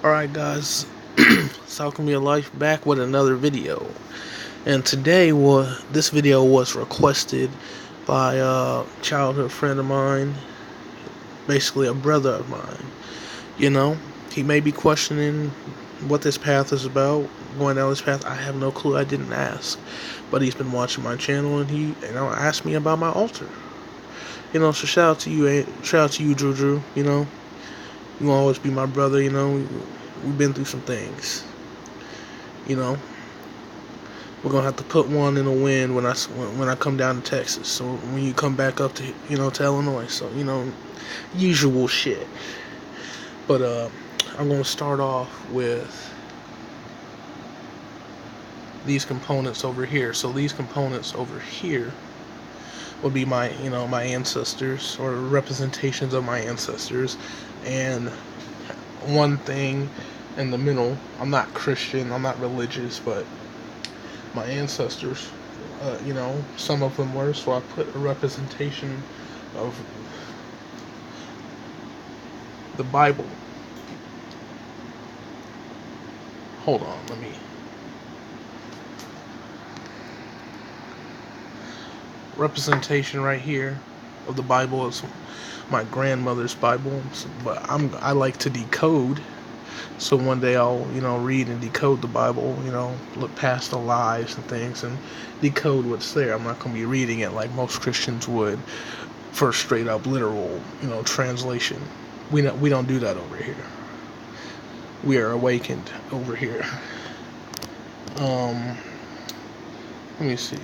Alright guys, it's Alchemy of Life back with another video. And today this video was requested by a childhood friend of mine, basically a brother of mine. You know, he may be questioning what this path is about, going down this path. I have no clue, I didn't ask. But he's been watching my channel and he asked me about my altar. So shout out to you, Drew, You will always be my brother, We've been through some things. You know, we're gonna have to put one in the wind when I come down to Texas. So when you come back up to to Illinois, so usual shit. But I'm gonna start off with these components over here. So these components over here would be my my ancestors, or representations of my ancestors, and one thing in the middle. I'm not Christian, I'm not religious, but my ancestors, some of them were, so I put a representation of the Bible. Hold on, let me. Representation right here of the Bible is my grandmother's Bible, but I like to decode. So one day I'll, read and decode the Bible, look past the lies and things and decode what's there. I'm not going to be reading it like most Christians would for straight up literal, translation. We don't do that over here. We are awakened over here. Let me see.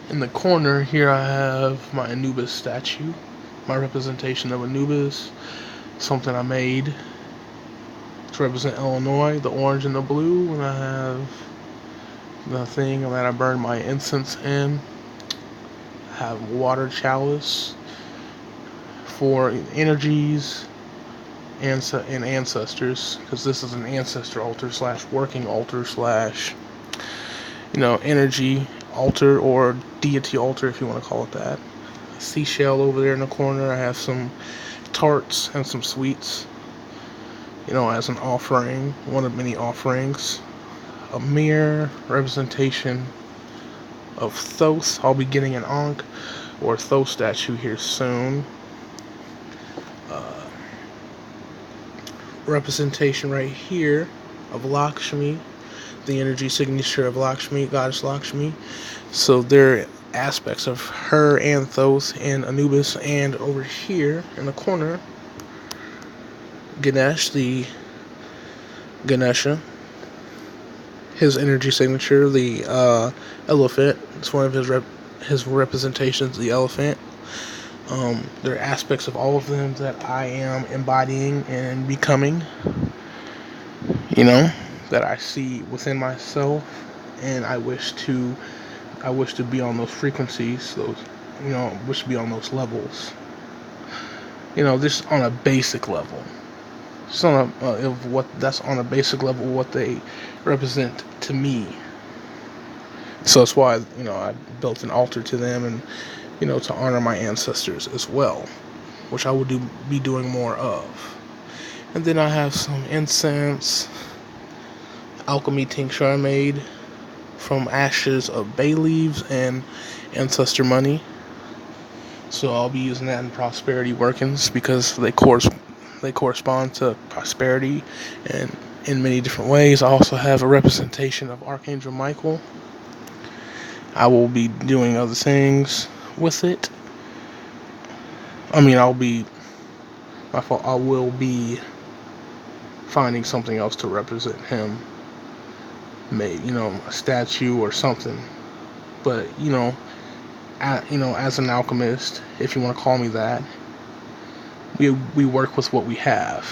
In the corner here I have my Anubis statue, my representation of Anubis. Something I made to represent Illinois, the orange and the blue, and I have the thing that I burn my incense in. I have water chalice for energies and ancestors, because this is an ancestor altar / working altar / energy altar, or deity altar if you want to call it that. A seashell over there in the corner. I have some tarts and some sweets, as an offering, one of many offerings. A mirror representation of Thoth. I'll be getting an Ankh or Thoth statue here soon. Representation right here of Lakshmi, the energy signature of Lakshmi, goddess Lakshmi. So there are aspects of her and Thoth and Anubis. And over here in the corner, Ganesha, his energy signature, the elephant. It's one of his representations, the elephant. There are aspects of all of them that I am embodying and becoming, that I see within myself, and I wish to be on those frequencies, wish to be on those levels, just on a basic level. Just on a basic level, what they represent to me. So that's why, I built an altar to them, and, to honor my ancestors as well, which I will be doing more of. And then I have some incense, alchemy tincture I made from ashes of bay leaves and ancestor money. So I'll be using that in prosperity workings, because they correspond to prosperity and in many different ways. I also have a representation of Archangel Michael. I will be doing other things with it. I will be finding something else to represent him. Maybe, a statue or something. But, as an alchemist, if you want to call me that, we work with what we have.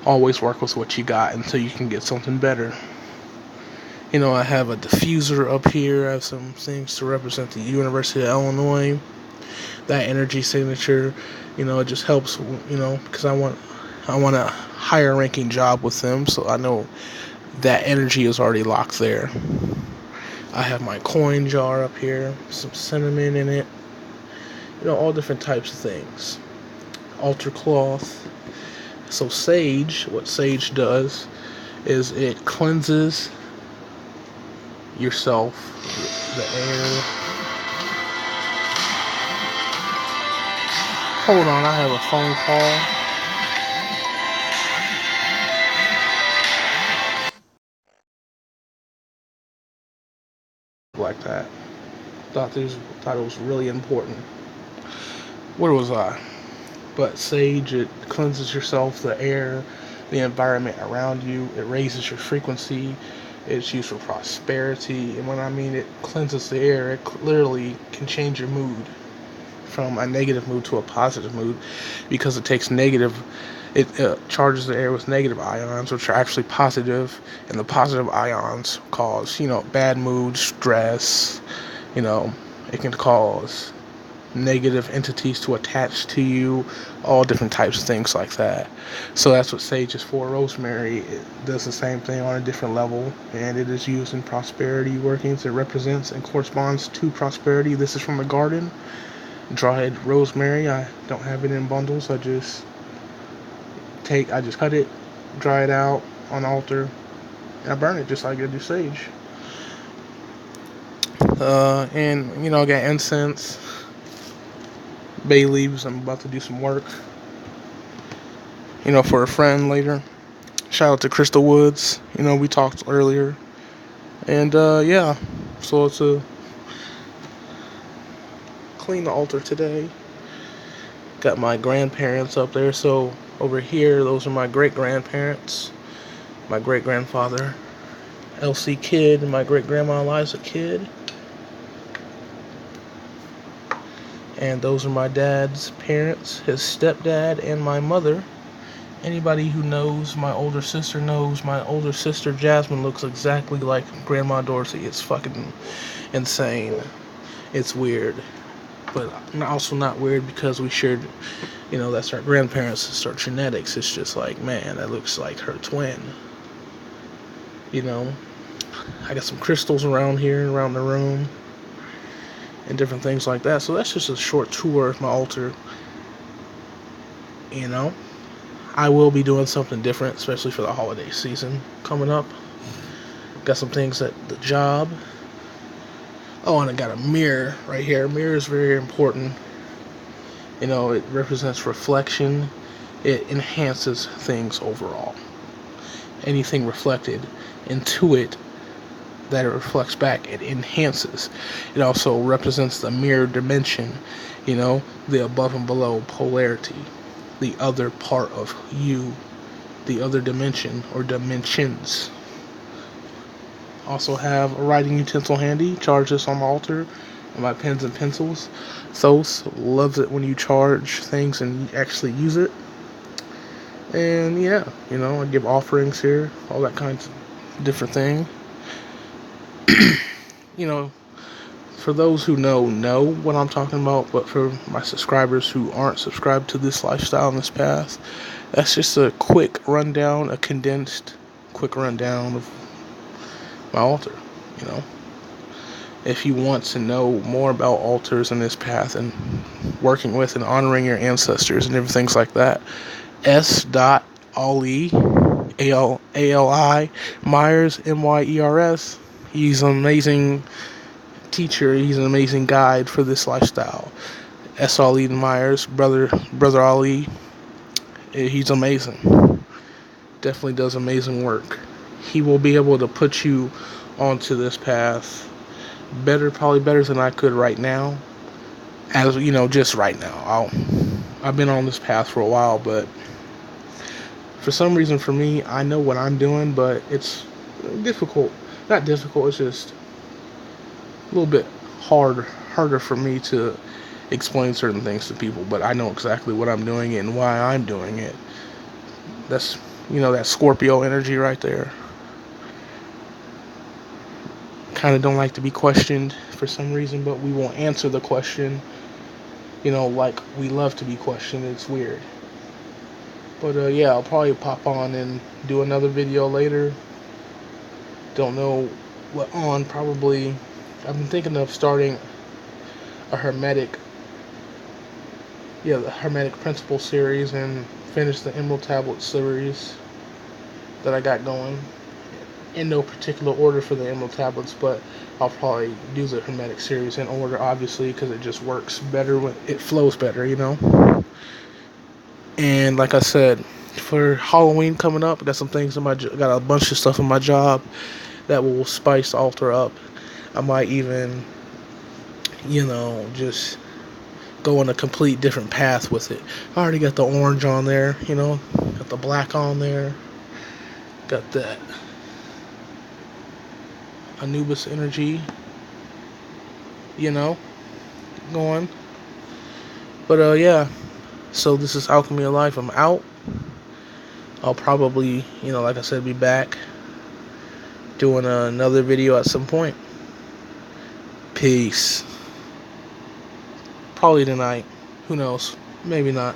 Always work with what you got until you can get something better. I have a diffuser up here. I have some things to represent the University of Illinois. That energy signature, it just helps, because I want a higher ranking job with them, so I know that energy is already locked there. I have my coin jar up here, some cinnamon in it, all different types of things. Altar cloth, So sage, what sage does is it cleanses yourself, the air. Hold on, I have a phone call. Like that. Thought it was really important. Where was I? But sage, it cleanses yourself, the air, the environment around you. It raises your frequency. It's used for prosperity. And when I mean it cleanses the air, it literally can change your mood from a negative mood to a positive mood, because it takes negative, it charges the air with negative ions, which are actually positive, and the positive ions cause, bad mood, stress, it can cause negative entities to attach to you, all different types of things like that. So that's what sage is for. Rosemary, it does the same thing on a different level, and it is used in prosperity workings. It represents and corresponds to prosperity. This is from the garden. Dried rosemary, I don't have it in bundles. I just cut it, dry it out on altar, and I burn it just like I do sage. And I got incense, bay leaves. I'm about to do some work, for a friend later. Shout out to Crystal Woods. We talked earlier, and yeah, so it's a clean the altar today. Got my grandparents up there. So over here, those are my great-grandparents. My great-grandfather, Elsie Kidd, and my great-grandma, Eliza Kidd. And those are my dad's parents, his stepdad, and my mother. Anybody who knows my older sister knows my older sister, Jasmine, looks exactly like Grandma Dorsey. It's fucking insane. It's weird. But also not weird because we shared, that's our grandparents, it's our genetics. It's just like, man, that looks like her twin. I got some crystals around here, around the room, and different things like that. So that's just a short tour of my altar. I will be doing something different, especially for the holiday season coming up. Got some things at the job. Oh, and I got a mirror right here. A mirror is very important. It represents reflection. It enhances things overall. Anything reflected into it that it reflects back, it enhances. It also represents the mirror dimension, the above and below polarity, the other part of you, the other dimension or dimensions. Also have a writing utensil handy. Charge this on the altar, and my pens and pencils. Thos loves it when you charge things and actually use it. And yeah, I give offerings here, all that kinds of different thing. For those who know what I'm talking about, but for my subscribers who aren't subscribed to this lifestyle and this path, that's just a quick rundown, a condensed quick rundown of my altar. If you want to know more about altars in this path and working with and honoring your ancestors and different things like that, S.Ali, A-L-I, Myers, M-Y-E-R-S. He's an amazing teacher. He's an amazing guide for this lifestyle. S. Ali Myers, brother Ali. He's amazing. Definitely does amazing work. He will be able to put you onto this path probably better than I could right now. As just right now. I've been on this path for a while, but for some reason for me, I know what I'm doing, but it's difficult. Not difficult, it's just a little bit harder for me to explain certain things to people, but I know exactly what I'm doing and why I'm doing it. That's, that Scorpio energy right there. Kind of don't like to be questioned for some reason, but we won't answer the question, like we love to be questioned. It's weird. But yeah, I'll probably pop on and do another video later. Don't know what on. Probably I've been thinking of starting a the Hermetic Principle series and finish the Emerald Tablet series that I got going. In no particular order for the Emerald Tablets, but I'll probably do the Hermetic series in order, obviously, because it just works better when it flows better, you know. And like I said, for Halloween coming up, I got some things in my got a bunch of stuff in my job that will spice the altar up. I might even, just go on a complete different path with it. I already got the orange on there, got the black on there, got that Anubis energy, going. But yeah. So this is Alchemy of Life. I'm out. I'll probably, like I said, be back doing another video at some point. Peace. Probably tonight. Who knows? Maybe not.